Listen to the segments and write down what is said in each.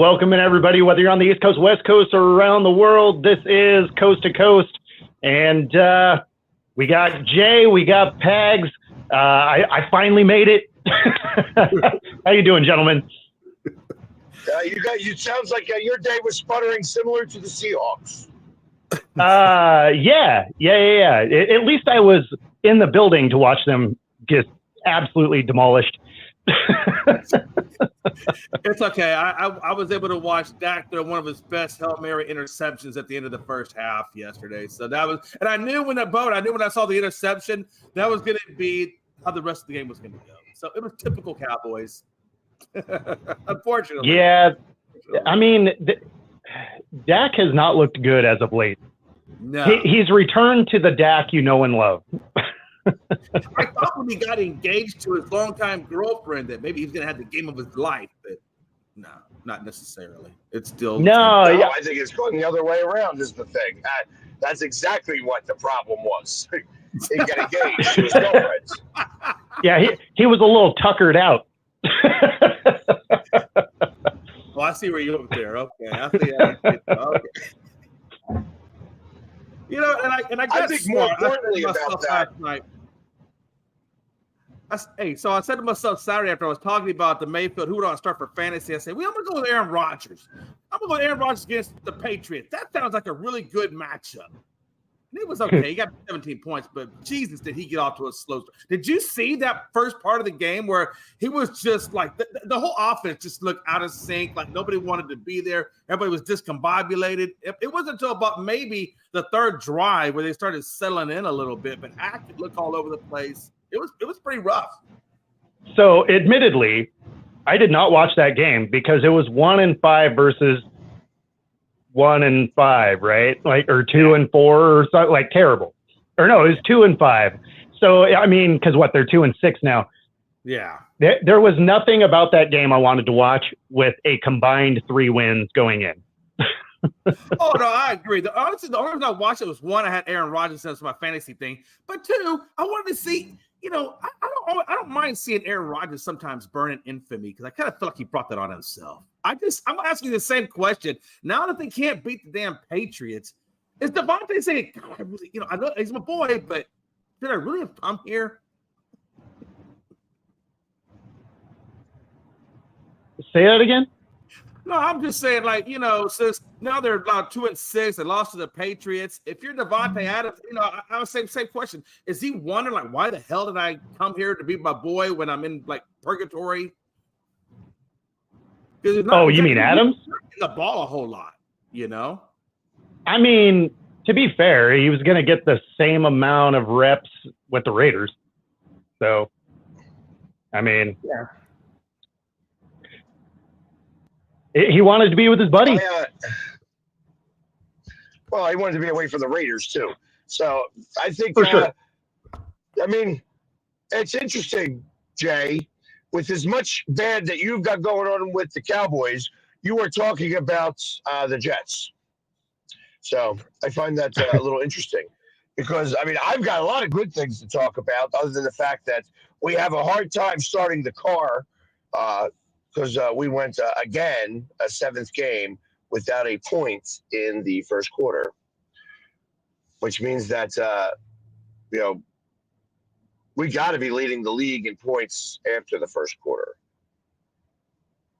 Welcome in, everybody, whether you're on the East Coast, West Coast, or around the world. This is Coast to Coast, and we got Jay, we got Pags. I finally made it. How you doing, gentlemen? You sounds like your day was sputtering, similar to the Seahawks. Yeah. At least I was in the building to watch them get absolutely demolished. It's okay. I was able to watch Dak throw one of his best Hail Mary interceptions at the end of the first half yesterday. So that was, and I knew when I saw the interception, that was going to be how the rest of the game was going to go. So it was typical Cowboys. Unfortunately. Yeah. I mean, Dak has not looked good as of late. No. He's returned to the Dak you know and love. I thought when he got engaged to his longtime girlfriend that maybe he's going to have the game of his life, but no, not necessarily. It's still I think it's going the other way around is the thing. That's exactly what the problem was. He got engaged to his girlfriend. Yeah, he was a little tuckered out. Well, I see where you look there. Okay, I see. Okay. You know, and I got think smart. more importantly about that. Night. So I said to myself Saturday after I was talking about the Mayfield, who would I start for fantasy? I said, well, I'm going to go with Aaron Rodgers. I'm going to go with Aaron Rodgers against the Patriots. That sounds like a really good matchup. And it was okay. He got 17 points, but Jesus, did he get off to a slow start. Did you see that first part of the game where he was just like the whole offense just looked out of sync, like nobody wanted to be there. Everybody was discombobulated. It wasn't until about maybe the third drive where they started settling in a little bit, but Hackett looked all over the place. It was pretty rough. So, admittedly, I did not watch that game because it was 1-5 versus 1-5, right? Like, or 2-4 or something, like terrible. Or no, it was 2-5. So, I mean, because they're 2-6 now. Yeah. There was nothing about that game I wanted to watch with a combined 3 wins going in. Oh, no, I agree. Honestly, the only reason I watched it was, one, I had Aaron Rodgers as my fantasy thing. But 2, I wanted to see, I don't mind seeing Aaron Rodgers sometimes burn in infamy because I kind of feel like he brought that on himself. I'm asking the same question. Now that they can't beat the damn Patriots, is Devontae saying, God, I really, I know he's my boy, but did I really have come here? Say that again? No, I'm just saying, since now they're about 2-6, they lost to the Patriots. If you're Devontae Adams, I would say same question. Is he wondering, why the hell did I come here to be my boy when I'm in, purgatory? Oh, you mean Adams? The ball a whole lot, I mean, to be fair, he was going to get the same amount of reps with the Raiders. So, I mean, yeah. He wanted to be with his buddy. Well, he wanted to be away from the Raiders, too. So, I think, for sure. I mean, it's interesting, Jay. With as much bad that you've got going on with the Cowboys, you were talking about the Jets. So I find that a little interesting because, I mean, I've got a lot of good things to talk about other than the fact that we have a hard time starting the car because we went, again, a 7th game without a point in the first quarter, which means that, we got to be leading the league in points after the first quarter.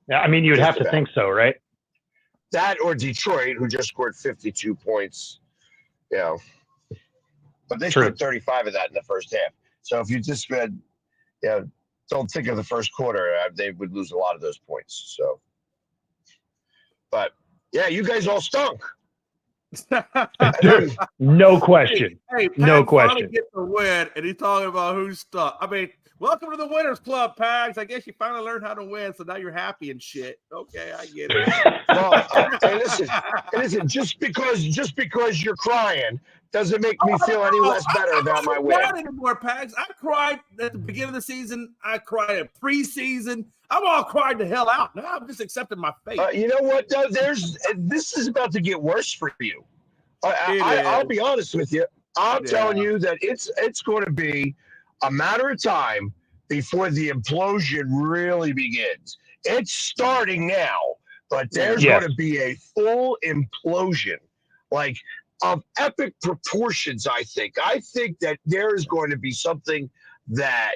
Yeah, I mean, you'd have to think so, right? That or Detroit, who just scored 52 points, but they scored 35 of that in the first half. So if you just read, don't think of the first quarter, they would lose a lot of those points. So, but yeah, you guys all stunk. No question. Hey, no question. Get the win, and he's talking about who's stuck. I mean, welcome to the Winners Club, Pags. I guess you finally learned how to win, so now you're happy and shit. Okay, I get it. Well, hey, listen. Just because you're crying doesn't make me feel any less better about my win. I'm not anymore, Pags. I cried at the beginning of the season. I cried at preseason. I'm all cried the hell out. Now I'm just accepting my fate. You know what? This is about to get worse for you. I'll be honest with you. I'm telling you that it's going to be a matter of time before the implosion really begins. It's starting now, but there's Yes. going to be a full implosion, like of epic proportions. I think that there is going to be something that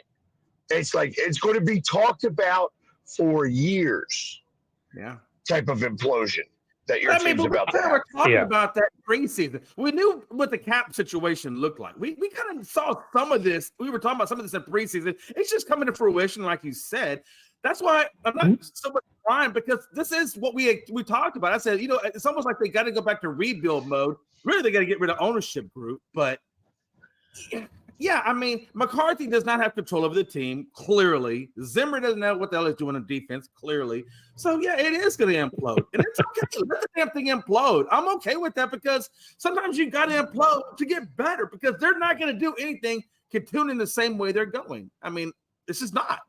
it's going to be talked about for years. Yeah. Type of implosion that your team's about to have. We were talking about that preseason. We knew what the cap situation looked like. We kind of saw some of this. We were talking about some of this in preseason. It's just coming to fruition, like you said. That's why I'm not so much crying, because this is what we talked about. I said, it's almost like they got to go back to rebuild mode. Really, they got to get rid of ownership group. But yeah, I mean, McCarthy does not have control over the team, clearly. Zimmer doesn't know what the hell he's doing on defense, clearly. So, yeah, it is going to implode. And it's okay. Let the damn thing implode. I'm okay with that, because sometimes you got to implode to get better, because they're not going to do anything continuing the same way they're going. I mean, this is not.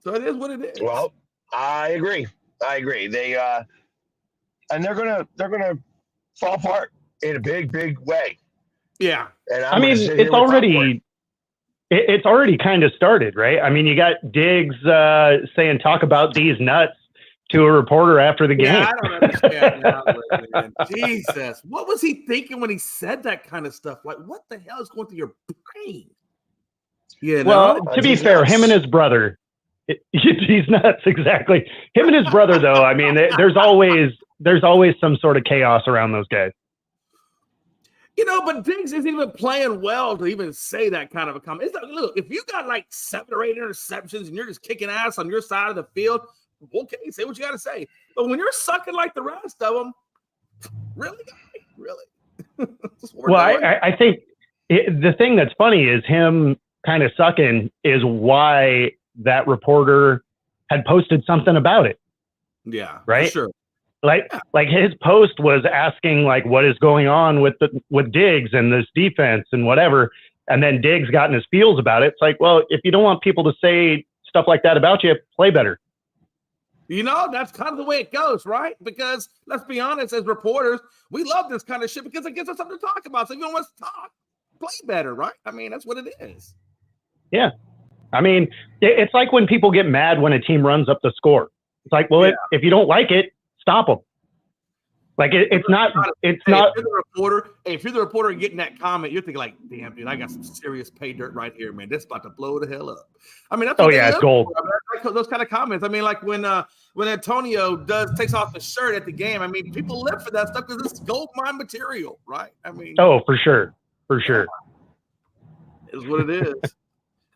So it is what it is. Well, I agree. They and they're gonna fall apart in a big, big way. Yeah. And I mean, it's already kind of started, right? I mean, you got Diggs saying, talk about these nuts to a reporter after the game. Yeah, I don't understand now. Man. Jesus. What was he thinking when he said that kind of stuff? Like, what the hell is going through your brain? You know? Well, to be fair, him and his brother, he's nuts, exactly. Him and his brother, though, I mean, there's always some sort of chaos around those guys. But Diggs isn't even playing well to even say that kind of a comment. It's like, look, if you got like 7 or 8 interceptions and you're just kicking ass on your side of the field, okay, say what you got to say. But when you're sucking like the rest of them, really? Well, I think the thing that's funny is him kind of sucking is why that reporter had posted something about it. Yeah, right. For sure. Like his post was asking like what is going on with Diggs and this defense and whatever, and then Diggs got in his feels about it. It's like, well, if you don't want people to say stuff like that about you, play better. That's kind of the way it goes, right? Because let's be honest, as reporters, we love this kind of shit because it gives us something to talk about. So if you don't want to talk, play better, right? I mean, that's what it is. Yeah. I mean, it's like when people get mad when a team runs up the score. It's like, well, if you don't like it, stop them. Like it's not. If you're the reporter and getting that comment, you're thinking like, "Damn, dude, I got some serious pay dirt right here, man. This is about to blow the hell up." I mean, that's it's gold. Those kind of comments. I mean, like when Antonio takes off the shirt at the game. I mean, people live for that stuff because it's gold mine material, right? I mean, for sure. Is what it is.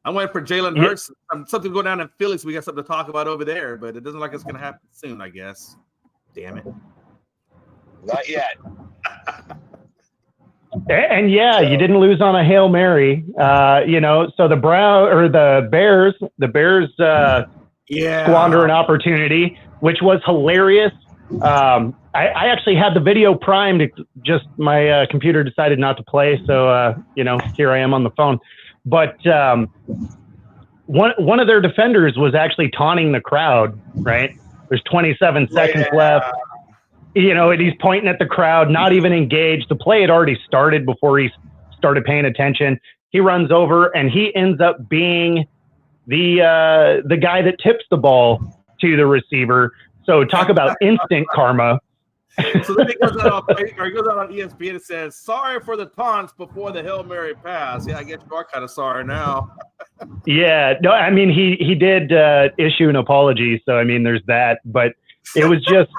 I'm waiting for Jalen Hurts. Something go down in Philly, so we got something to talk about over there. But it doesn't look like it's going to happen soon, I guess. Damn it. Not yet. And you didn't lose on a Hail Mary. So the Bears squander an opportunity, which was hilarious. I actually had the video primed. Just my computer decided not to play, so here I am on the phone. But one of their defenders was actually taunting the crowd. Right, there's 27 seconds left. And he's pointing at the crowd, not even engaged. The play had already started before he started paying attention. He runs over, and he ends up being the guy that tips the ball to the receiver. So talk about instant karma. So then he goes out on ESPN and says, "Sorry for the taunts before the Hail Mary pass." Yeah, I guess you are kind of sorry now. Yeah, no, I mean he did issue an apology, so I mean there's that, but it was just.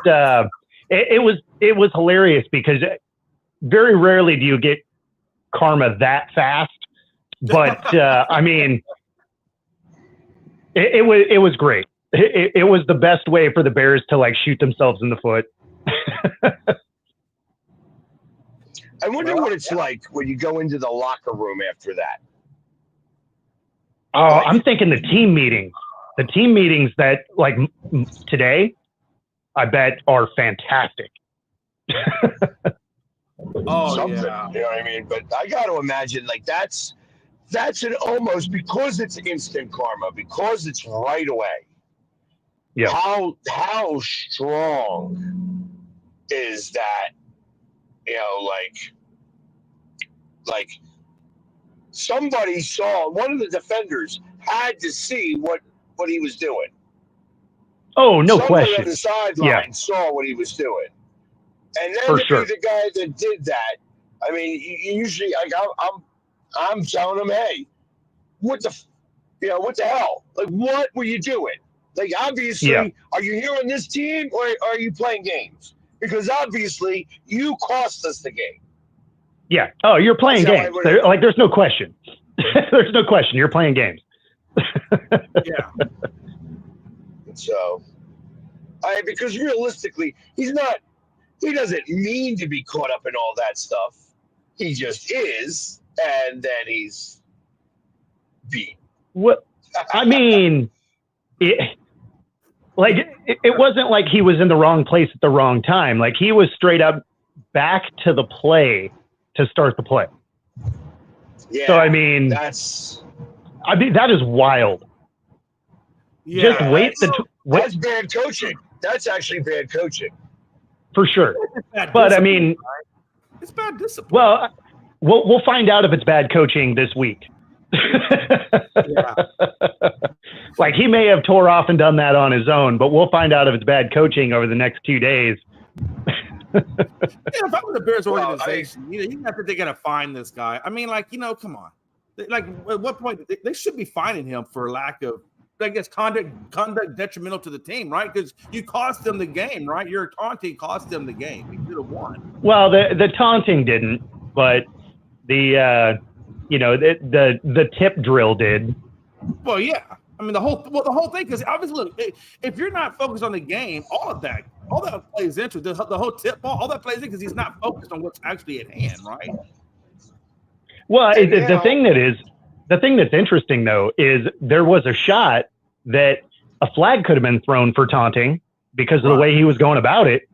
It was hilarious because very rarely do you get karma that fast, but I mean, it was great. It was the best way for the Bears to like shoot themselves in the foot. I wonder what it's like when you go into the locker room after that. Oh, I'm thinking the team meetings that like today. I bet are fantastic. Something, you know what I mean? But I got to imagine like that's an almost, because it's instant karma, because it's right away. Yeah. How strong is that? Like somebody saw, one of the defenders had to see what he was doing. Oh, no somebody question. on the sideline saw what he was doing. And then For to sure. be the guy that did that, I mean, you usually, like, I'm telling him, hey, what the hell? Like, what were you doing? Like, obviously, are you here on this team or are you playing games? Because obviously, you cost us the game. Yeah. Oh, you're playing That's how I games. would- Like, there's no question. There's no question. You're playing games. Yeah. So, because realistically, he doesn't mean to be caught up in all that stuff. He just is, and then he's beat. What? I mean, it wasn't like he was in the wrong place at the wrong time. Like, he was straight up back to the play to start the play. Yeah. So, I mean, that is wild. Yeah. Just wait. That's bad coaching. That's actually bad coaching. For sure. Bad But, I discipline, mean, right? It's bad discipline. well, we'll find out if it's bad coaching this week. Yeah. Like, he may have tore off and done that on his own, but we'll find out if it's bad coaching over the next 2 days. Yeah, if I were the Bears organization, you have to they're gonna find this guy. I mean, like, come on. Like, at what point they should be finding him for lack of, I guess, conduct detrimental to the team, right? Because you cost them the game, right? Your taunting cost them the game. You could have won. Well, the taunting didn't, but the tip drill did. Well, yeah. I mean, the whole thing, because obviously, look, if you're not focused on the game, all that plays into the whole tip ball. All that plays in because he's not focused on what's actually at hand, right? Well, the thing that's interesting though is there was a shot that a flag could have been thrown for taunting because of the way he was going about it,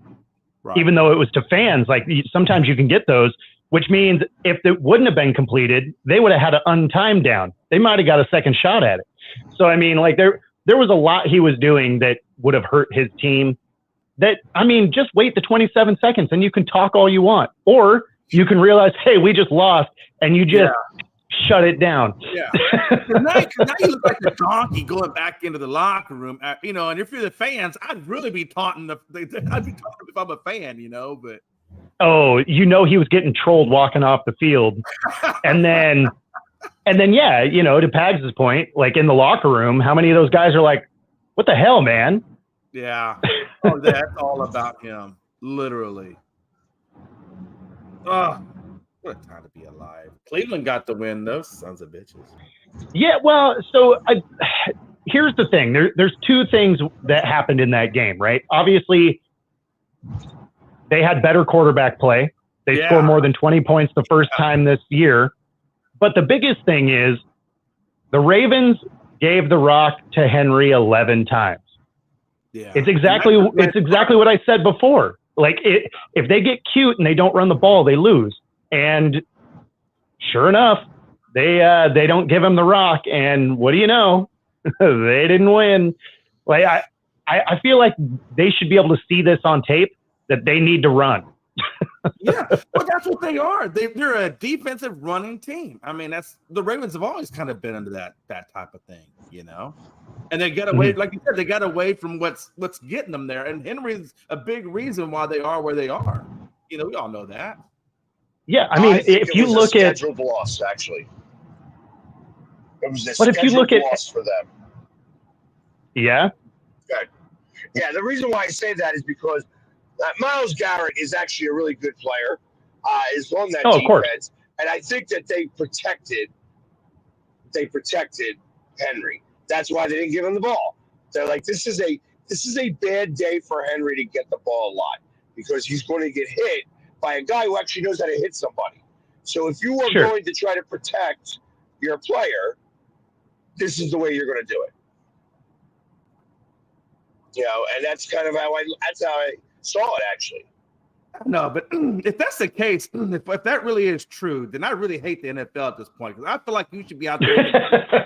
even though it was to fans. Like, sometimes you can get those, which means if it wouldn't have been completed, they would have had an untimed down. They might have got a second shot at it. So, I mean, like, there was a lot he was doing that would have hurt his team. That, I mean, just wait the 27 seconds and you can talk all you want. Or you can realize, hey, we just lost, and you just shut it down. Yeah. now you look like a donkey going back into the locker room. And if you're the fans, I'd really be taunting I'd be taunting if I'm a fan, but. Oh, he was getting trolled walking off the field. And then, to Pags' point, like, in the locker room, how many of those guys are like, what the hell, man? Yeah. Oh, that's all about him. Literally. Oh, what a time to be alive. Cleveland got the win, those sons of bitches. Yeah, well, so here's the thing. There's two things that happened in that game, right? Obviously, they had better quarterback play. They scored more than 20 points the first time this year. But the biggest thing is the Ravens gave the rock to Henry 11 times. Yeah. It's exactly what I said before. Like, if they get cute and they don't run the ball, they lose. And sure enough, they don't give him the rock. And what do you know? They didn't win. Like, I feel like they should be able to see this on tape that they need to run. Yeah, well, that's what they are. They're a defensive running team. I mean, the Ravens have always kind of been into that type of thing, And they got away, like you said, they got away from what's getting them there. And Henry's a big reason why they are where they are. We all know that. Yeah, I mean, if you look at scheduled loss, actually, it was a but if you look at loss for them. Yeah. Good. Yeah, the reason why I say that is because Myles Garrett is actually a really good player. Is on that defense, of course. And I think that they protected Henry. That's why they didn't give him the ball. They're like, this is a bad day for Henry to get the ball a lot because he's going to get hit by a guy who actually knows how to hit somebody. So if you are going to try to protect your player, this is the way you're going to do it. And that's kind of how I saw it, actually. No, but if that's the case, if that really is true, then I really hate the NFL at this point because I feel like you should be out there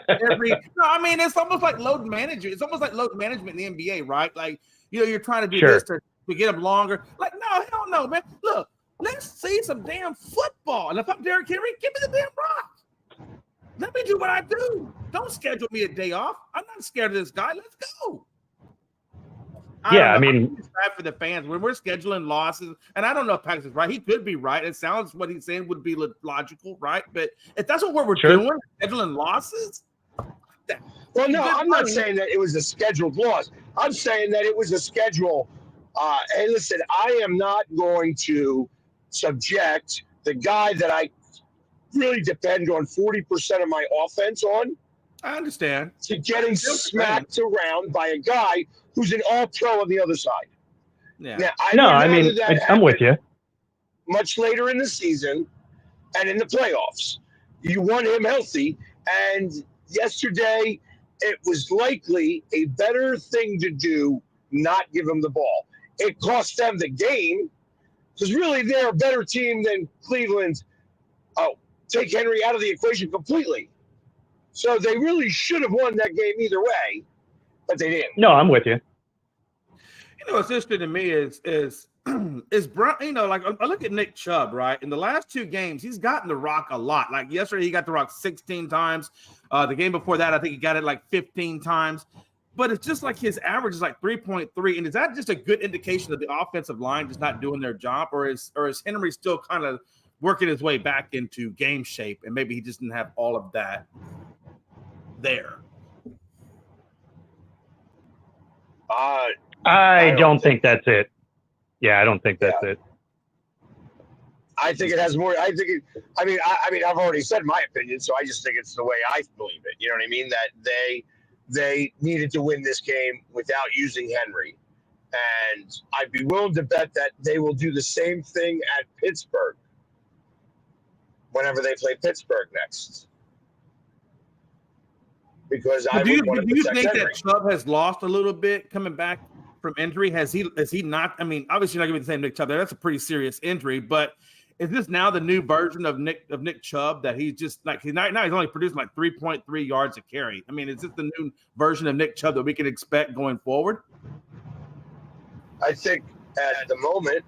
it's almost like load management. It's almost like load management in the NBA, right? Like, you're trying to do this to get them longer. Like, no, hell no, man. Look, let's see some damn football. And if I'm Derrick Henry, give me the damn rock. Let me do what I do. Don't schedule me a day off. I'm not scared of this guy. Let's go. Yeah, I don't know. mean, It's bad for the fans when we're scheduling losses, and I don't know if Pax is right. He could be right. It sounds what he's saying would be logical, right? But if that's what we're Sure. doing, scheduling losses. Well, no, Good I'm not money. saying that it was a scheduled loss. I'm saying that it was a schedule. Hey, listen, I am not going to subject the guy that I really depend on 40% of my offense on I understand. to getting smacked around by a guy who's an all-pro on the other side. Yeah. Now, no, would I mean, rather that I'm with happen you. much later in the season and in the playoffs. You want him healthy, and yesterday it was likely a better thing to do not give him the ball. It cost them the game because really they're a better team than Cleveland. Oh, take Henry out of the equation completely. So they really should have won that game either way, but they didn't. No, I'm with you. You know, what's interesting to me is Brown. You know, like I look at Nick Chubb, right? In the last 2 games, he's gotten the rock a lot. Like yesterday, he got the rock 16 times. The game before that, I think he got it like 15 times. But it's just like his average is like 3.3. And is that just a good indication that the offensive line just not doing their job, or is Henry still kind of working his way back into game shape, and maybe he just didn't have all of that there? I don't think that's it. Yeah, I don't think that's it. I think it has more. I mean, I've already said my opinion, so I just think it's the way I believe it. You know what I mean? That they needed to win this game without using Henry, and I'd be willing to bet that they will do the same thing at Pittsburgh whenever they play Pittsburgh next. Because I do you protect think Henry. that Chubb has lost a little bit coming back from injury? Has he not? I mean, obviously you're not going to be the same Nick Chubb there. That's a pretty serious injury, but is this now the new version of Nick Chubb that he's just like now he's only producing like 3.3 yards a carry? I mean, is this the new version of Nick Chubb that we can expect going forward? I think at the moment,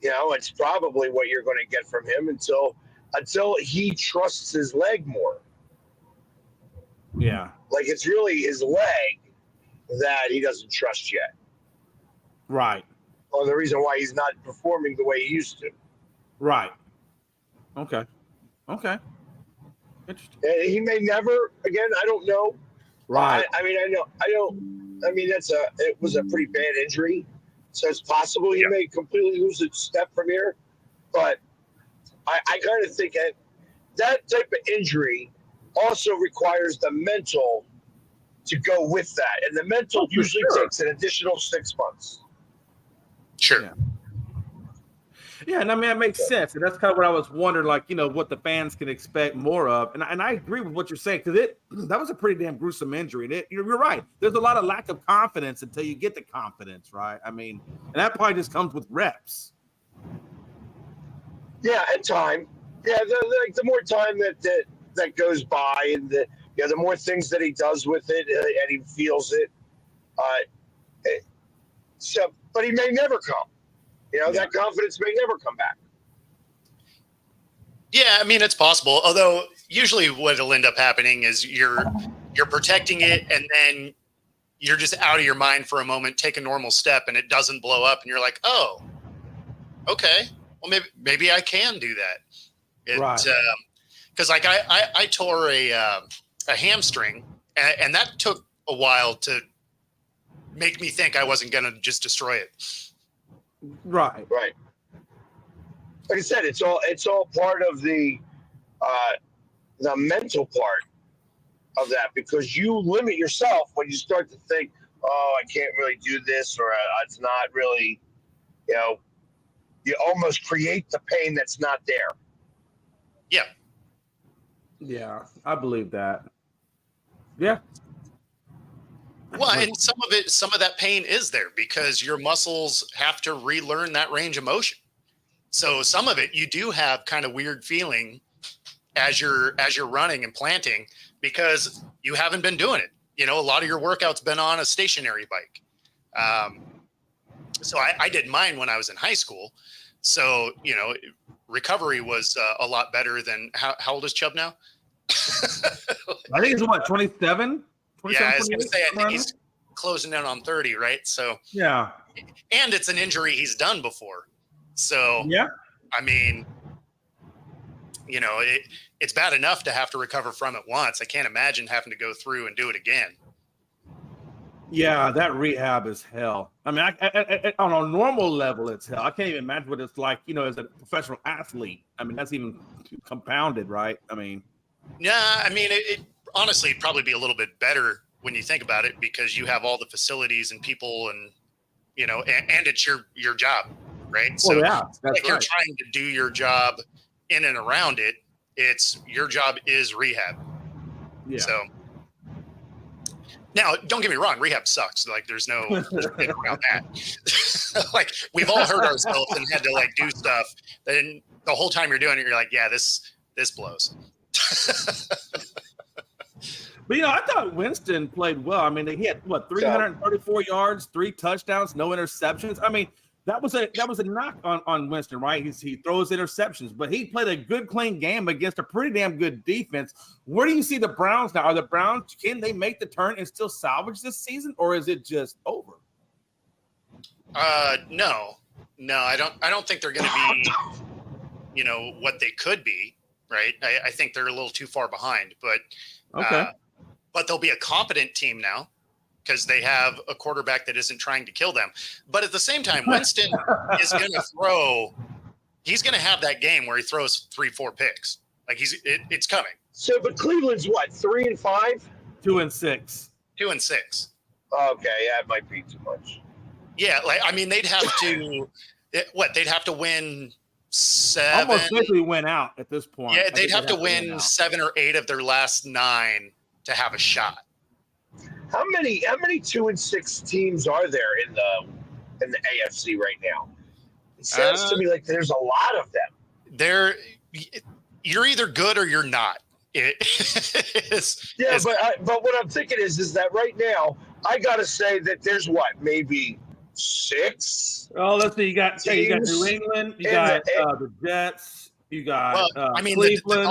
it's probably what you're going to get from him until he trusts his leg more. Yeah. Like it's really his leg that he doesn't trust yet. Right. Or the reason why he's not performing the way he used to. Right. Okay. Interesting. And he may never again. I don't know. Right. It was a pretty bad injury, so it's possible he may completely lose a step from here. But I kind of think that type of injury also requires the mental to go with that, and the mental usually takes an additional 6 months. Sure. Yeah, and I mean that makes sense, and that's kind of what I was wondering, like what the fans can expect more of, and I agree with what you're saying because that was a pretty damn gruesome injury. And you're right. There's a lot of lack of confidence until you get the confidence, right? I mean, and that probably just comes with reps. Yeah, and time. Yeah, the more time that goes by, and the more things that he does with it, and he feels it. But he may never come. That confidence may never come back. Yeah, I mean, it's possible. Although usually what'll end up happening is you're protecting it, and then you're just out of your mind for a moment, take a normal step, and it doesn't blow up, and you're like, oh, okay, well maybe I can do that. Right. Because like I tore a hamstring, and that took a while to make me think I wasn't going to just destroy it. Right. Like I said, it's all part of the mental part of that, because you limit yourself when you start to think, oh, I can't really do this, or it's not really, you almost create the pain that's not there. Yeah. Yeah, I believe that. Yeah. Well, and some of that pain is there because your muscles have to relearn that range of motion. So some of it you do have kind of weird feeling as you're running and planting because you haven't been doing it. A lot of your workout's been on a stationary bike. So I did mine when I was in high school. So, recovery was a lot better than how old is Chubb now? I think it's 27? Yeah, I was going to say, I think he's closing in on 30, right? So, Yeah. and it's an injury he's done before. So, Yeah. I mean, you know, it's bad enough to have to recover from it once. I can't imagine having to go through and do it again. Yeah, that rehab is hell. I mean, I on a normal level, it's hell. I can't even imagine what it's like, you know, as a professional athlete. I mean, that's even compounded, right? I mean, Yeah, I mean, it honestly it'd probably be a little bit better when you think about it because you have all the facilities and people and, you know, and it's your job, right? So yeah, that's like you're right. trying to do your job in and around it. It's your job is rehab. Yeah. So now, don't get me wrong, rehab sucks. Like there's no getting around that. Like we've all hurt ourselves and had to like do stuff. Then the whole time you're doing it, you're like, yeah, this blows. But you know, I thought Winston played well. I mean, he had what 334 yards, 3 touchdowns, no interceptions. I mean, that was a knock on Winston, right? He throws interceptions, but he played a good, clean game against a pretty damn good defense. Where do you see the Browns now? Are the Browns, can they make the turn and still salvage this season, or is it just over? No, I don't think they're going to be, you know, what they could be, right? I think they're a little too far behind, but Okay. But they'll be a competent team now because they have a quarterback that isn't trying to kill them. But at the same time, Winston is going to throw. He's going to have that game where he throws 3-4 picks. Like it's coming. So, but Cleveland's what, 3-5? 2-6. 2-6. Okay, yeah, it might be too much. Yeah, like I mean, they'd have to. They'd have to win 7. Almost basically went out at this point. Yeah, I they'd think have to win 7 or 8 of their last 9 to have a shot. How many 2-6 teams are there in the AFC right now? It sounds to me like there's a lot of them. You're either good or you're not. But what I'm thinking is that right now I gotta say that there's what, maybe 6. Oh, let's see. You got New England. You got the Jets. You got I mean, Cleveland.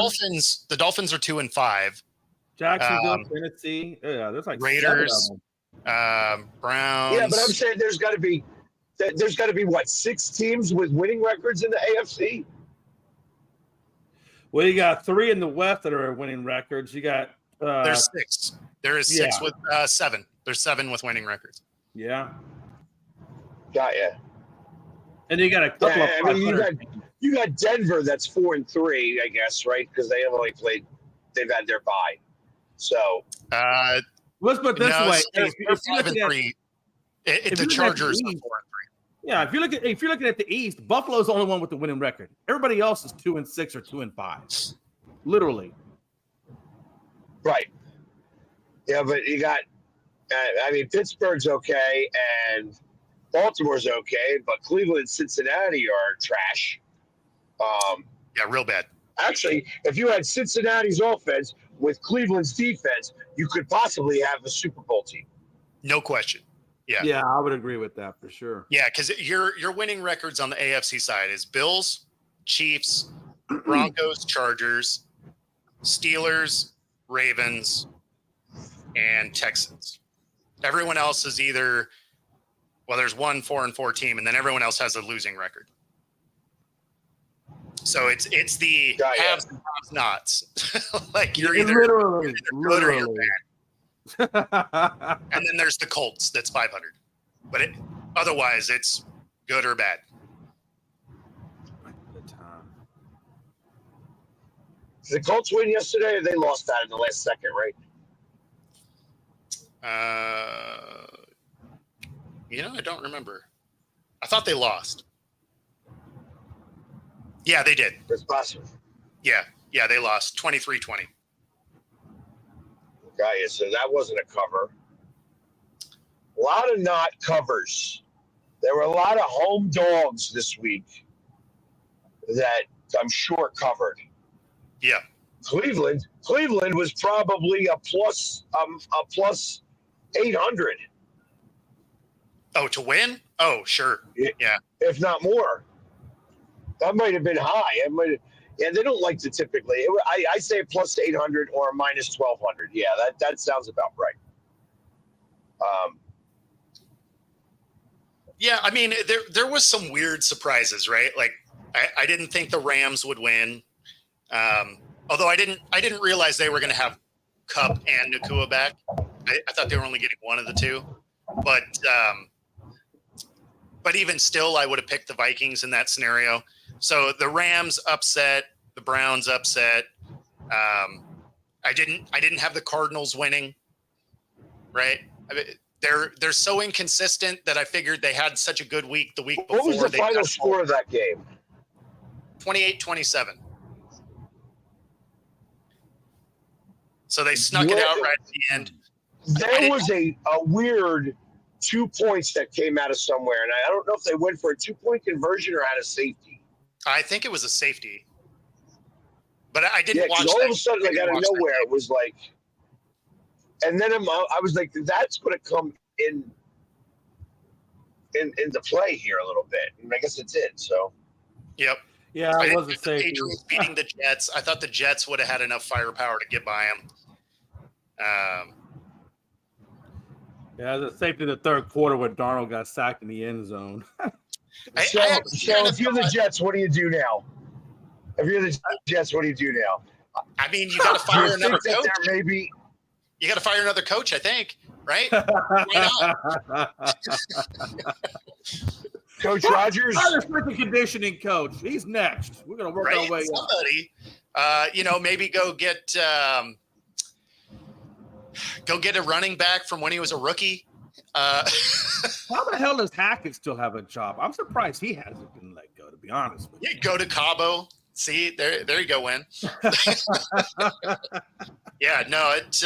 the Dolphins are 2-5. Jacksonville, Tennessee. Yeah, there's like Raiders, Browns. Yeah, but I'm saying there's got to be what, 6 teams with winning records in the AFC. Well, you got 3 in the West that are winning records. You got there's 6. There is 6 with 7. There's 7 with winning records. Yeah. Got ya. And you got a couple of. I mean, you got Denver that's 4-3, I guess, right? Because they have only played. They've had their bye. So let's put it this way: they're 5-3. The Chargers are 4-3. Yeah, if you're looking at the East, Buffalo's the only one with the winning record. Everybody else is 2-6 or 2-5, literally. Right. Yeah, but you got. I mean, Pittsburgh's okay and Baltimore's okay, but Cleveland and Cincinnati are trash. Yeah, real bad. Actually, if you had Cincinnati's offense with Cleveland's defense, you could possibly have a Super Bowl team. No question. Yeah. Yeah, I would agree with that for sure. Yeah, because your winning records on the AFC side is Bills, Chiefs, Broncos, Chargers, Steelers, Ravens, and Texans. Everyone else is either, well, there's one 4-4 team, and then everyone else has a losing record. So it's the haves and have-nots. Like you're either good or you're bad. And then there's the Colts that's 500. But otherwise it's good or bad. Did the Colts win yesterday or they lost that in the last second, right? I don't remember. I thought they lost. Yeah, they did. It's possible. Yeah, they lost 23-20. Got you. So that wasn't a cover. A lot of not covers. There were a lot of home dogs this week that I'm sure covered. Yeah. Cleveland was probably a plus 800. Oh, to win? Oh, sure. Yeah. If not more. That might have been high. Yeah, they don't like to typically. I say plus 800 or minus 1,200. Yeah, that sounds about right. Yeah, I mean, there was some weird surprises, right? Like, I didn't think the Rams would win. Although I didn't realize they were going to have Kupp and Nakua back. I thought they were only getting one of the two. But even still, I would have picked the Vikings in that scenario. So the Rams upset, the Browns upset. I didn't have the Cardinals winning, right? I mean, they're so inconsistent that I figured they had such a good week the week before. What was the final score of that game? 28-27. So they snuck it out right at the end. There was a weird 2 points that came out of somewhere, and I don't know if they went for a 2-point conversion or had a safety. I think it was a safety. But I didn't watch that. All of a sudden, like, out of nowhere, it was like, and then I was like, that's going to come into play here a little bit, and I guess it did. So, yep. Yeah, I wasn't the saying Patriots beating the Jets. I thought the Jets would have had enough firepower to get by them. Yeah, the safety in the third quarter where Darnold got sacked in the end zone. So if you're the Jets, what do you do now? If you're the Jets, what do you do now? I mean, you got to fire another coach. Maybe you got to fire another coach, I think, right? Why not? Coach Rodgers, the strength and conditioning coach. He's next. We're gonna work our way up. Somebody, maybe go get a running back from when he was a rookie. How the hell does Hackett still have a job? I'm surprised he hasn't been let go, to be honest with you. Yeah, go to Cabo. See, there you go, Win. Yeah, no, it.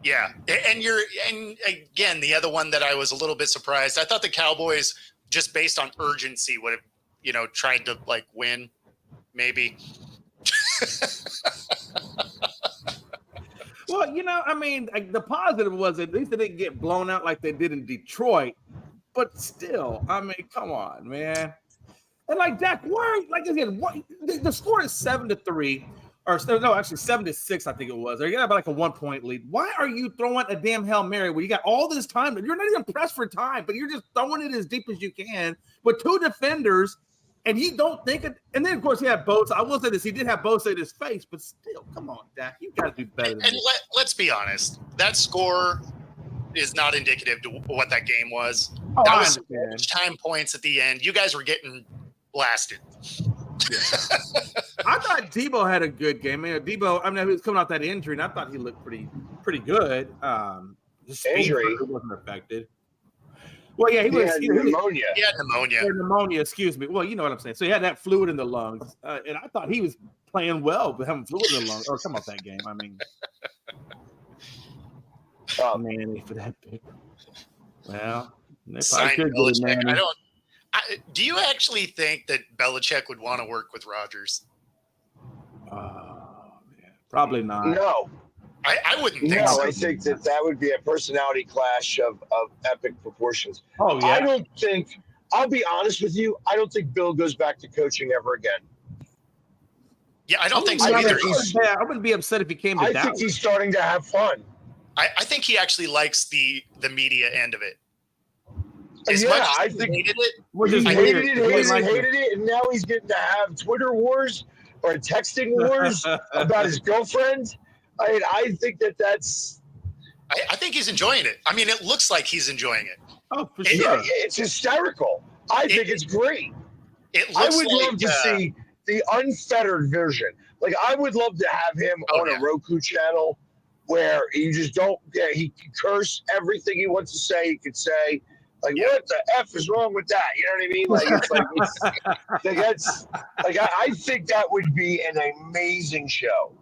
Yeah, and again, the other one that I was a little bit surprised. I thought the Cowboys, just based on urgency, would have, tried to like win, maybe. Well, I mean, the positive was at least they didn't get blown out like they did in Detroit. But still, I mean, come on, man. And like Dak, like again, the score is 7-3, or no, actually 7-6, I think it was. They're gonna have like a 1-point lead. Why are you throwing a damn Hail Mary when you got all this time? You're not even pressed for time, but you're just throwing it as deep as you can with two defenders. And you don't think it. And then, of course, he had Bosa. I will say this. He did have Bosa in his face, but still, come on, Dak. You got to do better than and this. Let's be honest. That score is not indicative to what that game was. Oh, that I was understand. time points at the end. You guys were getting blasted. Yeah. I thought Debo had a good game. He was coming out that injury, and I thought he looked pretty good. His Injury wasn't affected. Well, yeah, he had pneumonia. He had pneumonia. Pneumonia, excuse me. Well, you know what I'm saying. So he had that fluid in the lungs, and I thought he was playing well with having fluid in the lungs. Or come off that game. I mean, Manny for that pick. Well, they probably could go with Manny. Do you actually think that Belichick would want to work with Rodgers? Oh, man. Probably not. No. I wouldn't think so. No, I think that would be a personality clash of epic proportions. Oh, yeah. I don't think, I'll be honest with you, I don't think Bill goes back to coaching ever again. Yeah, I don't think so I either. I wouldn't be upset if he came to I Dallas. think he's starting to have fun. I think he actually likes the media end of it. I think he hated it. he hated it, and now he's getting to have Twitter wars or texting wars about his girlfriend. I think that's. I think he's enjoying it. I mean, it looks like he's enjoying it. Oh, for Yeah, sure. it's hysterical. I think it's great. It I looks would like, love to see the unfettered version. Like, I would love to have him on a Roku channel where you just don't. Yeah, he can curse everything he wants to say. He could say, like, what the F is wrong with that? You know what I mean? Like, I think that would be an amazing show.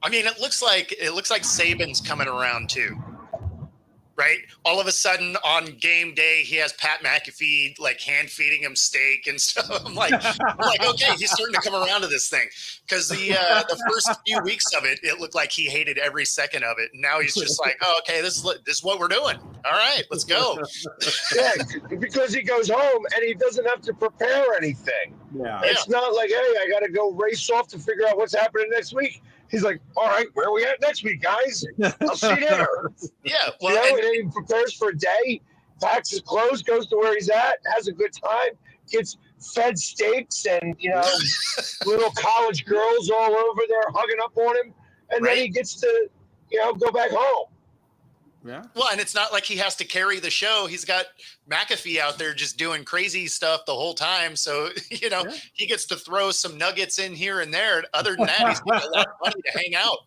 I mean, it looks like Saban's coming around too, right? All of a sudden on game day, he has Pat McAfee like hand feeding him steak and stuff. I'm like, okay, he's starting to come around to this thing because the first few weeks of it, it looked like he hated every second of it. And now he's just like, oh, okay, this is what we're doing. All right, let's go. Yeah, because he goes home and he doesn't have to prepare anything. Yeah. It's not like, hey, I got to go race off to figure out what's happening next week. He's like, all right, where are we at next week, guys? I'll see you there. Yeah, Well, and then he prepares for a day, packs his clothes, goes to where he's at, has a good time, gets fed steaks and, little college girls all over there hugging up on him. And then he gets to, go back home. Yeah. Well, and it's not like he has to carry the show. He's got McAfee out there just doing crazy stuff the whole time. So, he gets to throw some nuggets in here and there. Other than that, he's got a lot of money to hang out.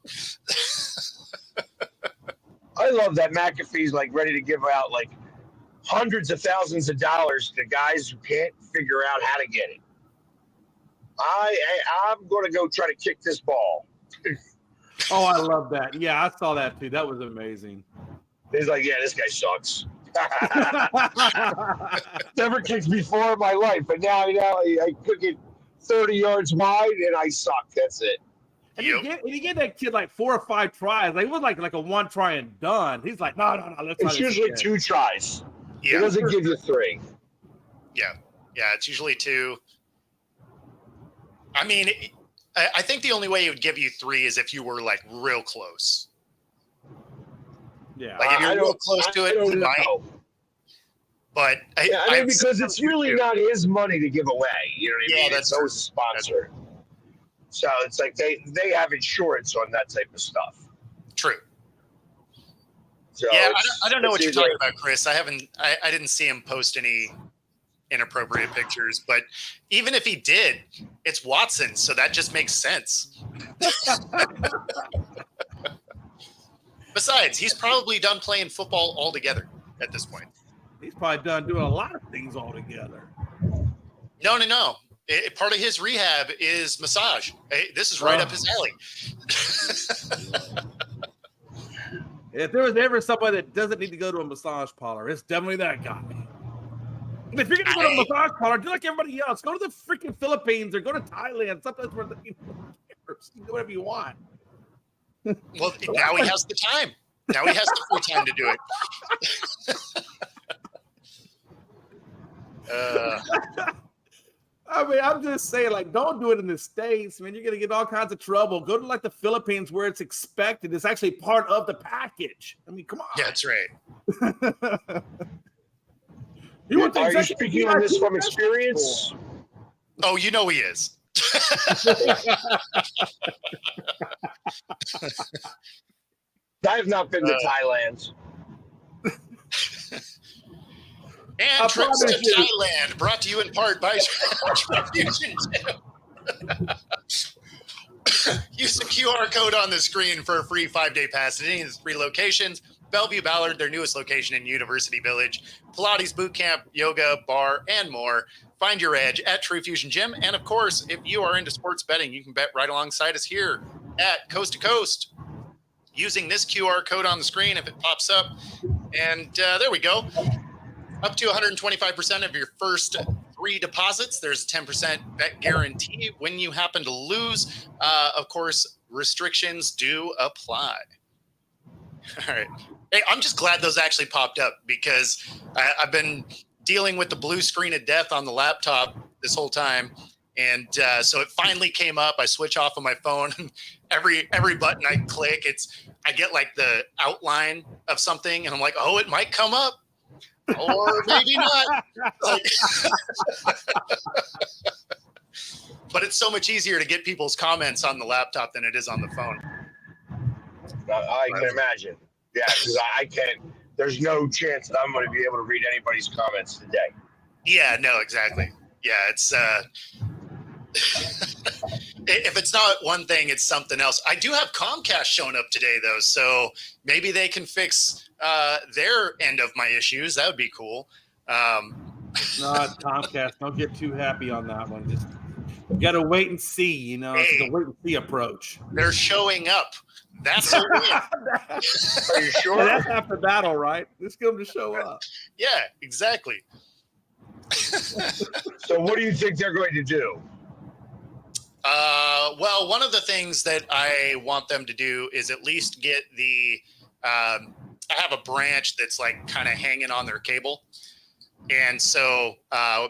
I love that McAfee's like ready to give out like hundreds of thousands of dollars to guys who can't figure out how to get it. I'm going to go try to kick this ball. Oh, I love that. Yeah, I saw that too. That was amazing. He's like, yeah, this guy sucks. Never kicked before in my life, but now I cook it 30 yards wide and I suck. That's it. And he gave that kid like 4 or 5 tries. Like, it was like a one try and done. He's like, no. Let's try it's usually again. 2 tries. Yeah. It doesn't give you 3. Yeah. It's usually 2. I mean, I think the only way it would give you 3 is if you were like real close. Yeah. Like if you're real close to it, you might. But because it's really not his money to give away. You know what I mean? That's always a sponsor. So it's like they have insurance on that type of stuff. True. So yeah, I don't know what you're talking about, Chris. I didn't see him post any inappropriate pictures, but even if he did, it's Watson, so that just makes sense. Besides, he's probably done playing football altogether at this point. He's probably done doing a lot of things altogether. No. Part of his rehab is massage. Hey, this is right up his alley. If there was ever somebody that doesn't need to go to a massage parlor, it's definitely that guy. And if you're going to go to a massage parlor, do like everybody else. Go to the freaking Philippines or go to Thailand. Sometimes where you do whatever you want. Well, now he has the time. Now he has the free time to do it. I mean, I'm just saying, like, don't do it in the States, man. You're going to get all kinds of trouble. Go to, like, the Philippines where it's expected. It's actually part of the package. I mean, come on. Yeah, that's right. Are you speaking on this from experience? Oh, you know he is. I have not been to Thailand. And trips to Thailand, brought to you in part by Transfusion Gym. Use the QR code on the screen for a free 5-day pass at any of the 3 locations. Bellevue Ballard, their newest location in University Village. Pilates, boot camp, yoga, bar, and more. Find your edge at True Fusion Gym. And of course, if you are into sports betting, you can bet right alongside us here at Coast to Coast using this QR code on the screen if it pops up. And there we go. Up to 125% of your first 3 deposits. There's a 10% bet guarantee when you happen to lose. Of course, restrictions do apply. All right. Hey, I'm just glad those actually popped up because I've been dealing with the blue screen of death on the laptop this whole time. And so it finally came up. I switch off on my phone. every button I click, I get like the outline of something. And I'm like, oh, it might come up. Or maybe not. But it's so much easier to get people's comments on the laptop than it is on the phone. I can imagine. Yeah, because I can't. There's no chance that I'm going to be able to read anybody's comments today. Yeah, no, exactly. Yeah, it's if it's not one thing, it's something else. I do have Comcast showing up today, though, so maybe they can fix their end of my issues. That would be cool. No, it's Comcast. Don't get too happy on that one. Just you got to wait and see. You know, it's the wait and see approach. They're showing up. That's a win. Are you sure? That's half the battle, right? Just get them to show up. Yeah, exactly. So what do you think they're going to do? Well, one of the things that I want them to do is at least get the I have a branch that's like kind of hanging on their cable. And so, as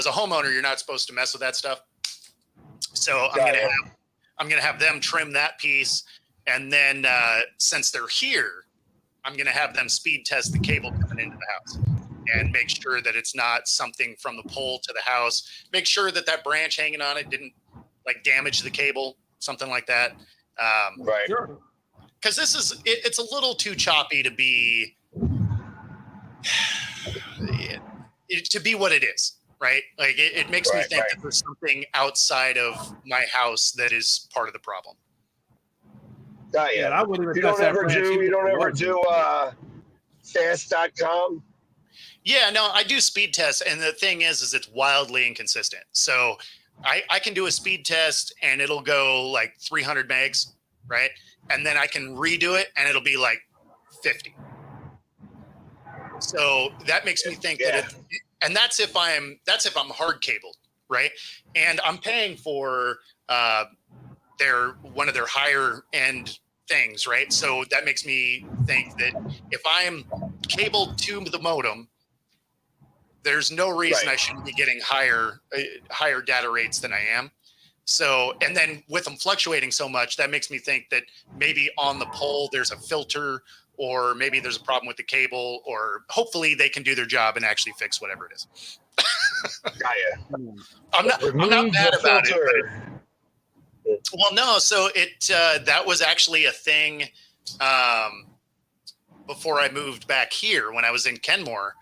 a homeowner, you're not supposed to mess with that stuff. So I'm going to have them trim that piece. And then since they're here, I'm going to have them speed test the cable coming into the house. and make sure that it's not something from the pole to the house. Make sure that that branch hanging on it didn't like damage the cable, something like that. Right. Sure. Because it's a little too choppy to be what it is, right? Like it makes me think that there's something outside of my house that is part of the problem. Yeah, I wouldn't even You touch don't that ever branch do. even You don't if it ever was. do fast.com. Yeah, no, I do speed tests, and the thing is it's wildly inconsistent. So I can do a speed test and it'll go like 300 megs, right? And then I can redo it and it'll be like 50. So that makes me think that and that's if I'm hard cabled, right? And I'm paying for one of their higher end things, right? So that makes me think that if I'm cabled to the modem, there's no reason I shouldn't be getting higher data rates than I am. So, and then with them fluctuating so much, that makes me think that maybe on the pole there's a filter, or maybe there's a problem with the cable, or hopefully they can do their job and actually fix whatever it is. I'm not mad about it. Well, no. So that was actually a thing before I moved back here. When I was in Kenmore,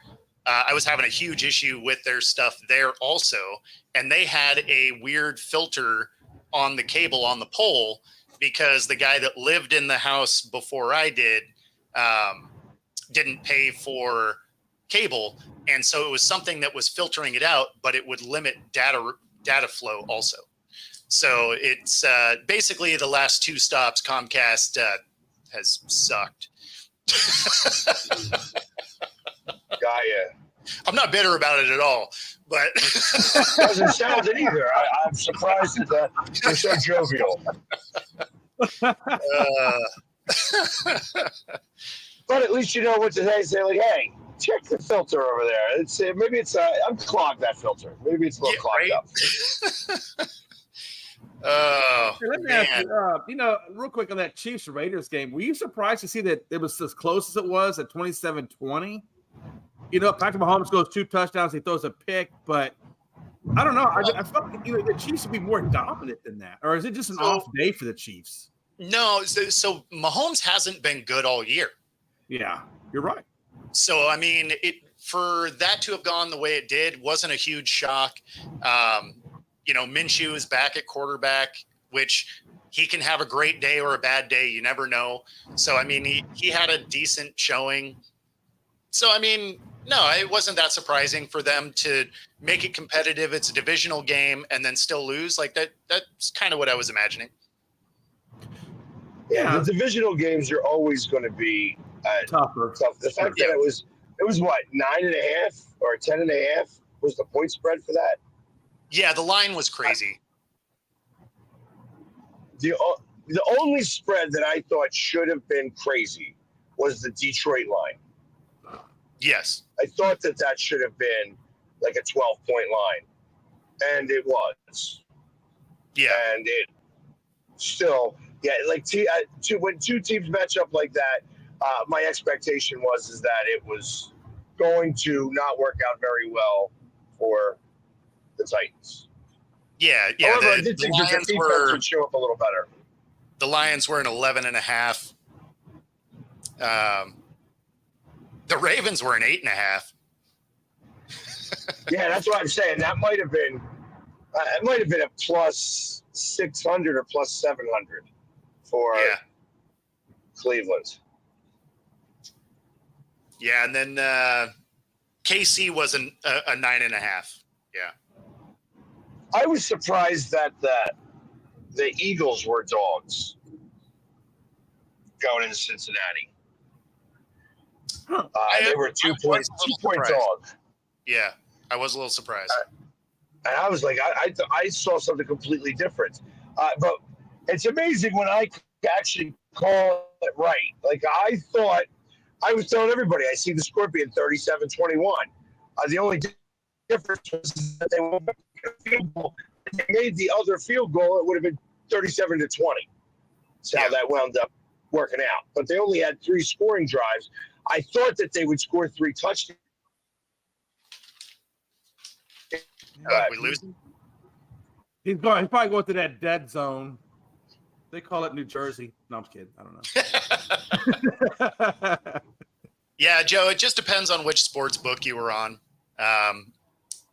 I was having a huge issue with their stuff there also, and they had a weird filter on the cable on the pole because the guy that lived in the house before I did didn't pay for cable, and so it was something that was filtering it out, but it would limit data flow also. So it's basically the last two stops Comcast has sucked. I'm not bitter about it at all, but doesn't sound it either. I'm surprised that you're so jovial. But at least you know what to say. Say like, hey, check the filter over there. It's maybe it's unclogged that filter. Maybe it's a little clogged up. Oh, hey, let me ask you, real quick on that Chiefs Raiders game, were you surprised to see that it was as close as it was at 27-20? Patrick Mahomes goes 2 touchdowns, he throws a pick, but I don't know. I felt like the Chiefs would be more dominant than that, or is it just an off day for the Chiefs? No, so Mahomes hasn't been good all year. Yeah, you're right. So I mean, for that to have gone the way it did wasn't a huge shock. Minshew is back at quarterback, which he can have a great day or a bad day. You never know. So, I mean, he had a decent showing. So, I mean, no, it wasn't that surprising for them to make it competitive. It's a divisional game and then still lose. Like that's kind of what I was imagining. Yeah, the divisional games are always going to be tougher. Tough. The fact that it was what, 9.5 or 10.5 was the point spread for that? Yeah, the line was crazy. The only spread that I thought should have been crazy was the Detroit line. Yes. I thought that should have been like a 12-point line, and it was. Yeah. And it still, like when two teams match up like that, my expectation was that it was going to not work out very well for the Titans. Yeah. However, I did think that the defense would show up a little better. The Lions were an 11.5. The Ravens were an 8.5. Yeah, that's what I'm saying. That might have been it might have been a plus 600 or plus 700 for Cleveland. Yeah, and then KC was a 9.5. Yeah. I was surprised that the Eagles were dogs going into Cincinnati. Huh. They were 2-point dog. Yeah, I was a little surprised. And I was like, I saw something completely different. But it's amazing when I actually call it right. Like, I thought, I was telling everybody, I see the Scorpion 37-21. The only difference was that they won't make a field goal. If they made the other field goal, it would have been 37-20. That's how that wound up working out. But they only had 3 scoring drives. I thought that they would score 3 touchdowns We lose him. He's probably going to that dead zone. They call it New Jersey. No, I'm just kidding. I don't know. Yeah, Joe, it just depends on which sports book you were on.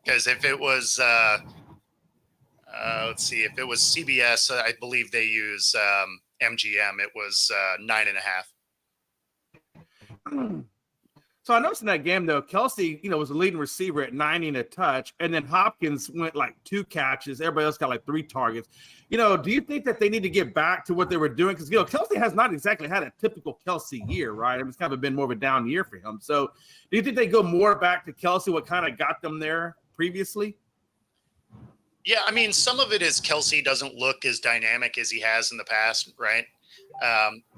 Because if it was, let's see, if it was CBS, I believe they use MGM. It was 9.5. So I noticed in that game, though, Kelsey, was a leading receiver at 90 and a touch, and then Hopkins went like 2 catches. Everybody else got like 3 targets. Do you think that they need to get back to what they were doing? Because, Kelsey has not exactly had a typical Kelsey year, right? I mean, it's kind of been more of a down year for him. So do you think they go more back to Kelsey, what kind of got them there previously? Yeah, I mean, some of it is Kelsey doesn't look as dynamic as he has in the past, right?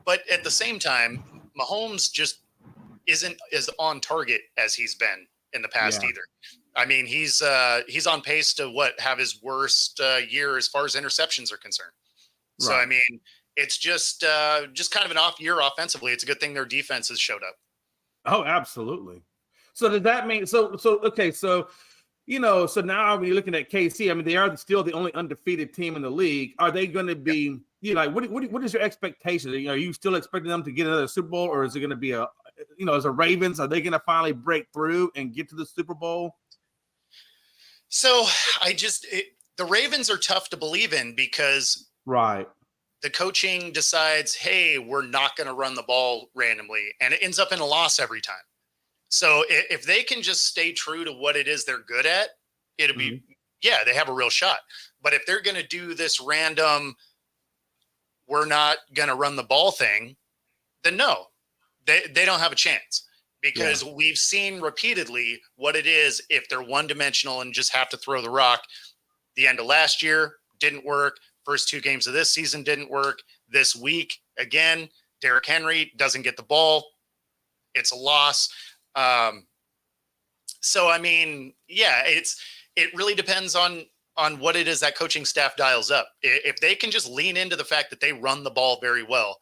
But at the same time, Mahomes just isn't as on target as he's been in the past either. I mean, he's on pace to have his worst year as far as interceptions are concerned. Right. So I mean, it's just kind of an off year offensively. It's a good thing their defense has showed up. Oh, absolutely. So does that mean okay? So so now when you're looking at KC, I mean, they are still the only undefeated team in the league. Are they going to be? What is your expectation? Are you still expecting them to get another Super Bowl, or is it going to be as a Ravens? Are they going to finally break through and get to the Super Bowl? So the Ravens are tough to believe in because the coaching decides, hey, we're not going to run the ball randomly, and it ends up in a loss every time. So if they can just stay true to what it is they're good at, it'll be, they have a real shot. But if they're going to do this random, we're not going to run the ball thing, then no, they don't have a chance. Because we've seen repeatedly what it is if they're one-dimensional and just have to throw the rock. The end of last year didn't work. First 2 games of this season didn't work. This week, again, Derrick Henry doesn't get the ball. It's a loss. So, I mean, it really depends on what it is that coaching staff dials up. If they can just lean into the fact that they run the ball very well,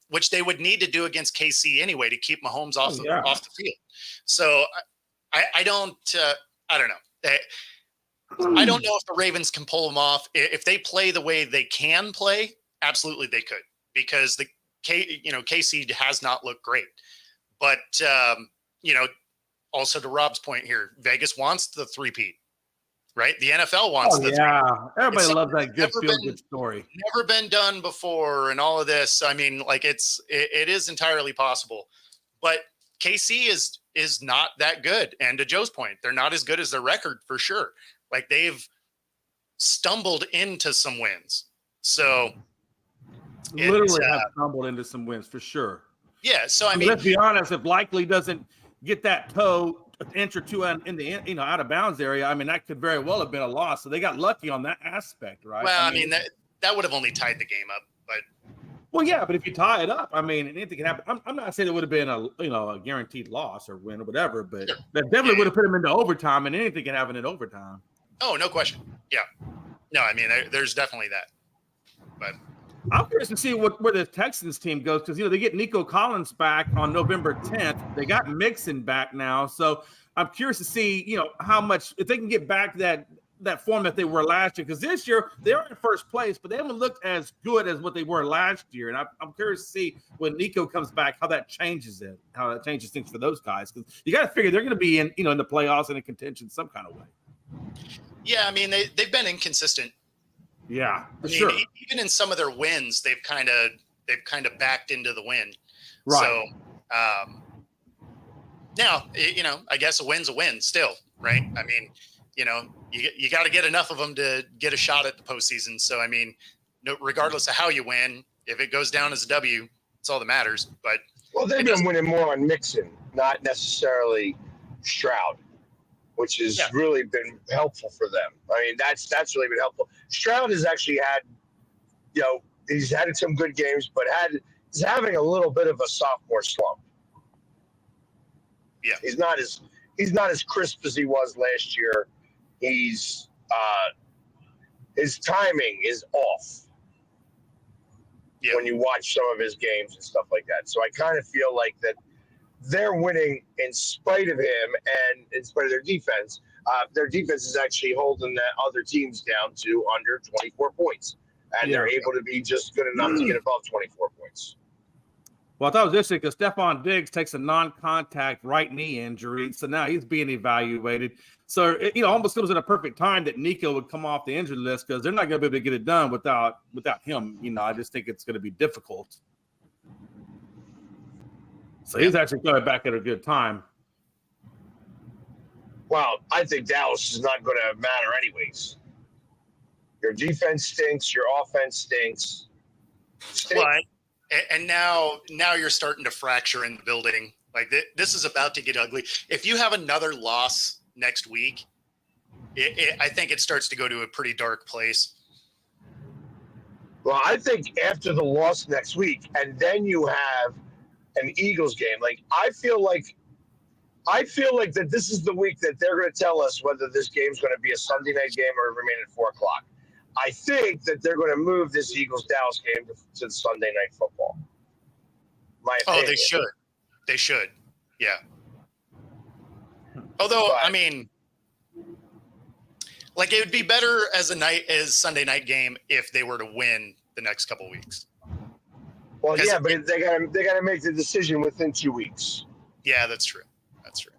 which they would need to do against KC anyway to keep Mahomes off the field. So I don't know. I don't know if the Ravens can pull them off. If they play the way they can play, absolutely they could, because KC has not looked great. But also to Rob's point here, Vegas wants the 3-peat. Right? The NFL wants the 3-peat. Everybody loves that good feel-good story. Never been done before and all of this. I mean, like it is entirely possible. But KC is not that good. And to Joe's point, they're not as good as their record for sure. Like they've stumbled into some wins. So literally have stumbled into some wins for sure. Yeah. So I mean, let's be honest, if Likely doesn't get that toe an inch or 2 in the out of bounds area, I mean, that could very well have been a loss. So they got lucky on that aspect, right? Well, I mean that would have only tied the game up, but but if you tie it up, I mean, anything can happen. I'm not saying it would have been a guaranteed loss or win or whatever, but that definitely would have put them into overtime, and anything can happen in overtime. Oh, no question. Yeah. No, I mean, there's definitely that. But I'm curious to see where the Texans team goes, because they get Nico Collins back on November 10th. They got Mixon back now, so I'm curious to see how much, if they can get back to that form that they were last year. Because this year they're in first place, but they haven't looked as good as what they were last year. And I'm curious to see when Nico comes back how that changes things for those guys. Because you got to figure they're going to be in in the playoffs and in contention some kind of way. Yeah, I mean they've been inconsistent. Yeah, sure. Even in some of their wins, they've kind of backed into the win. Right. So now I guess a win's a win still, right? I mean, you got to get enough of them to get a shot at the postseason. So I mean, regardless of how you win, if it goes down as a W, it's all that matters. But they've been winning more on Mixon, not necessarily Stroud, which has really been helpful for them. I mean, that's really been helpful. Stroud has actually had, he's had some good games, but he's having a little bit of a sophomore slump. Yeah, he's not as crisp as he was last year. He's his timing is off. Yeah. When you watch some of his games and stuff like that. So I kind of feel like that they're winning in spite of him and in spite of their defense, their defense is actually holding the other teams down to under 24 points. And they're able to be just good enough to get above 24 points. Well, I thought it was interesting because Stephon Diggs takes a non-contact right knee injury, so now he's being evaluated. So it almost comes at a perfect time that Nico would come off the injury list because they're not going to be able to get it done without him. I just think it's going to be difficult. So he's actually coming back at a good time. Well, I think Dallas is not going to matter anyways. Your defense stinks. Your offense stinks. But, and now you're starting to fracture in the building. Like this is about to get ugly. If you have another loss next week, I think it starts to go to a pretty dark place. Well, I think after the loss next week, and then you have an Eagles game. Like I feel like that this is the week that they're going to tell us whether this game's going to be a Sunday night game or remain at 4 o'clock. I think that they're going to move this Eagles-Dallas game to the Sunday night football. My opinion. Oh, they should. They should. Yeah. Although, I mean, like it would be better as Sunday night game if they were to win the next couple weeks. Well, yeah, but they got to make the decision within 2 weeks. Yeah, that's true. That's true.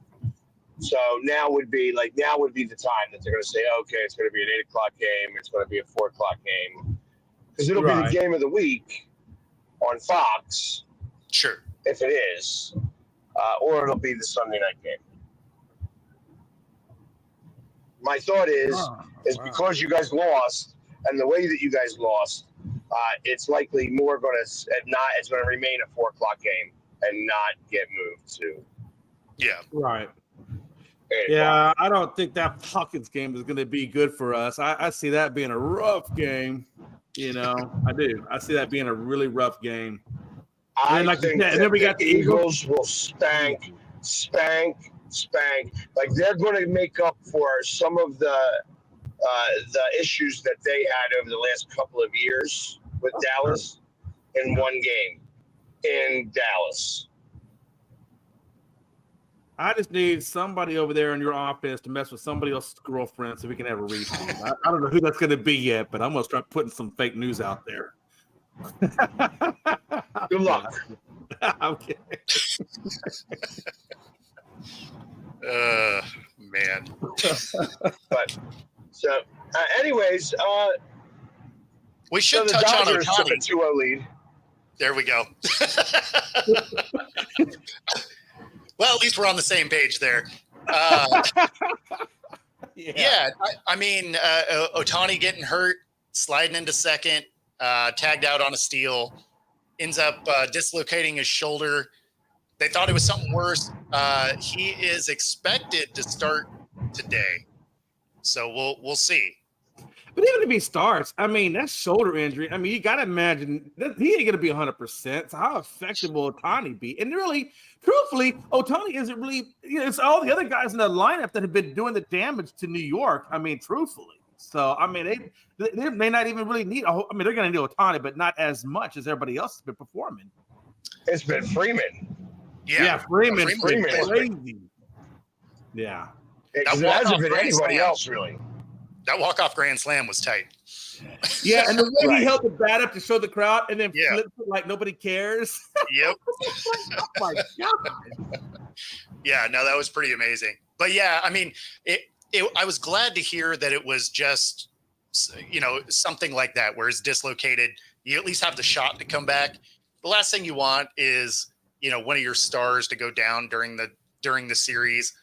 So now would be the time that they're going to say, okay, it's going to be an 8 o'clock game. It's going to be a 4 o'clock game. Because it'll be the game of the week on Fox. Sure. If it is. Or it'll be the Sunday night game. My thought is because you guys lost and the way that you guys lost, it's likely it's going to remain a 4 o'clock game and not get moved to. Yeah. Right. Yeah, I don't think that Falcons game is going to be good for us. I see that being a rough game. I do. I see that being a really rough game. I think that then we got the Eagles will spank. Like they're going to make up for some of the issues that they had over the last couple of years with Dallas in one game in Dallas. I just need somebody over there in your offense to mess with somebody else's girlfriend so we can have a repeat. I don't know who that's going to be yet, but I'm going to start putting some fake news out there. Good luck. Okay. Man. But so, anyways, we should so touch Dodgers on took a 2-0 lead. There we go. Well, at least we're on the same page there. Yeah, I mean, Ohtani getting hurt, sliding into second, tagged out on a steal, ends up dislocating his shoulder. They thought it was something worse. He is expected to start today, so we'll see. But even if he starts, I mean, that shoulder injury, I mean, you got to imagine that he ain't going to be 100%. So how effective will Ohtani be? And really, truthfully, Ohtani isn't really, it's all the other guys in the lineup that have been doing the damage to New York. I mean, truthfully. So, I mean, they may not even really need, they're going to need Ohtani, but not as much as everybody else has been performing. It's been Freeman. Yeah, Freeman's Freeman. Crazy. Yeah. It hasn't been anybody else, really. That walk-off grand slam was tight. Yeah, and the way he held the bat up to show the crowd and then flipped it like nobody cares. Yep. Oh, my God. Yeah, no, that was pretty amazing. But, yeah, I mean, I was glad to hear that it was just, something like that where it's dislocated. You at least have the shot to come back. The last thing you want is, one of your stars to go down during the series.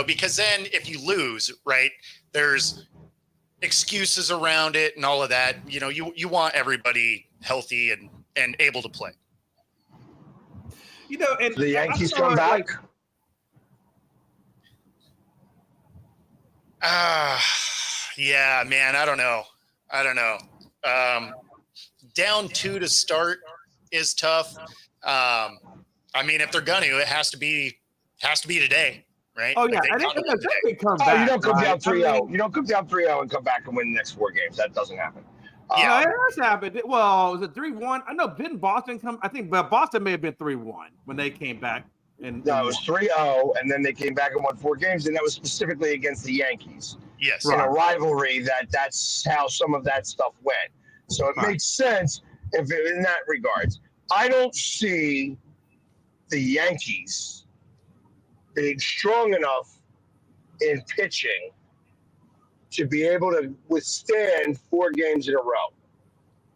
Because then if you lose, right, there's excuses around it and all of that. You want everybody healthy and able to play. And the Yankees come back. Yeah, man, I don't know. Down 2 to start is tough. I mean, if they're gonna, it has to be today. Right? Oh, yeah. You don't come down 3-0. You don't come down 3-0 and come back and win the next 4 games. That doesn't happen. Yeah, it has happened. Well, was it 3-1? I know, didn't Boston come? I think Boston may have been 3-1 when they came back. No, it was 3-0, and then they came back and won 4 games, and that was specifically against the Yankees. Yes. In a rivalry that's how some of that stuff went. So it makes sense in that regards. I don't see the Yankees being strong enough in pitching to be able to withstand 4 games in a row.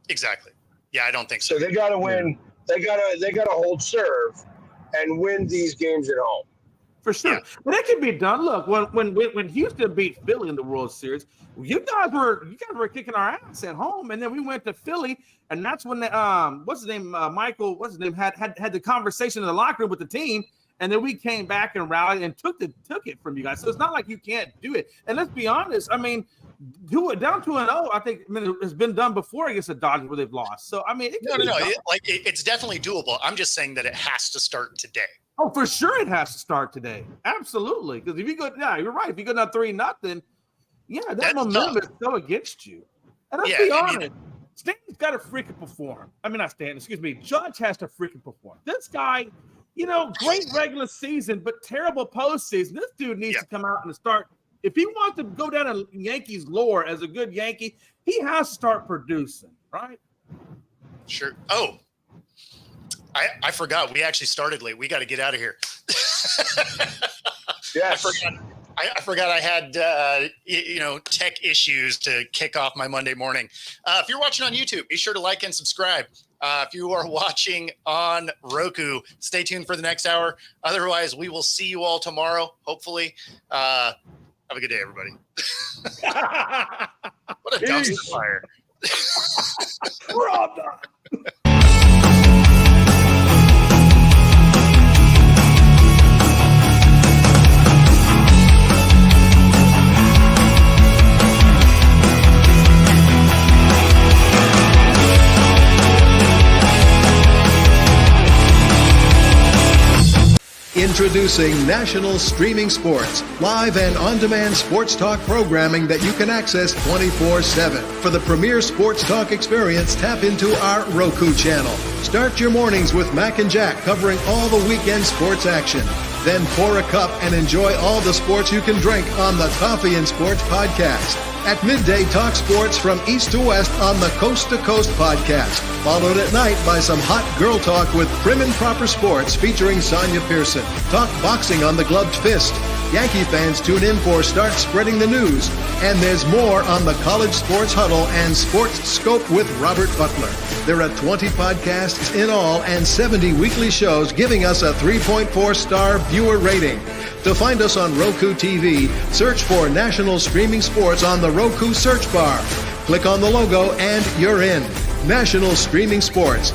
Exactly. Yeah, I don't think so. So they got to win. They got to hold serve and win these games at home. For sure. Yeah. But it can be done. Look, when Houston beat Philly in the World Series, you guys were kicking our ass at home, and then we went to Philly, and that's when Michael had the conversation in the locker room with the team, and then we came back and rallied and took it from you guys. So it's not like you can't do it. And let's be honest, I mean, do it down 2-0. I think it's been done before against the Dodgers where they've lost. So I mean, it's definitely doable. I'm just saying that it has to start today. Oh, for sure, it has to start today. Absolutely, because if you go, you're right. If you go down 3-0, that momentum is so against you. And let's be honest, Stanton's got to freaking perform. I mean, not Stanton. Excuse me. Judge has to freaking perform. This guy, great regular season, but terrible postseason. This dude needs to come out and start. If he wants to go down in Yankees lore as a good Yankee, he has to start producing, right? Sure. Oh, I forgot. We actually started late. We got to get out of here. Yes. I forgot I had, tech issues to kick off my Monday morning. If you're watching on YouTube, be sure to like and subscribe. If you are watching on Roku, stay tuned for the next hour. Otherwise, we will see you all tomorrow, hopefully. Have a good day, everybody. What a dumpster fire. We're all done. Introducing National Streaming Sports, live and on-demand sports talk programming that you can access 24/7. For the premier sports talk experience, tap into our Roku channel. Start your mornings with Mac and Jack covering all the weekend sports action. Then pour a cup and enjoy all the sports you can drink on the Coffee and Sports podcast. At midday, talk sports from east to west on the Coast to Coast podcast. Followed at night by some hot girl talk with Prim and Proper Sports featuring Sonia Pearson. Talk boxing on the Gloved Fist. Yankee fans tune in for Start Spreading the News. And there's more on the College Sports Huddle and Sports Scope with Robert Butler. There are 20 podcasts in all and 70 weekly shows giving us a 3.4-star viewer rating. To find us on Roku TV, search for National Streaming Sports on the Roku search bar. Click on the logo and you're in. National Streaming Sports.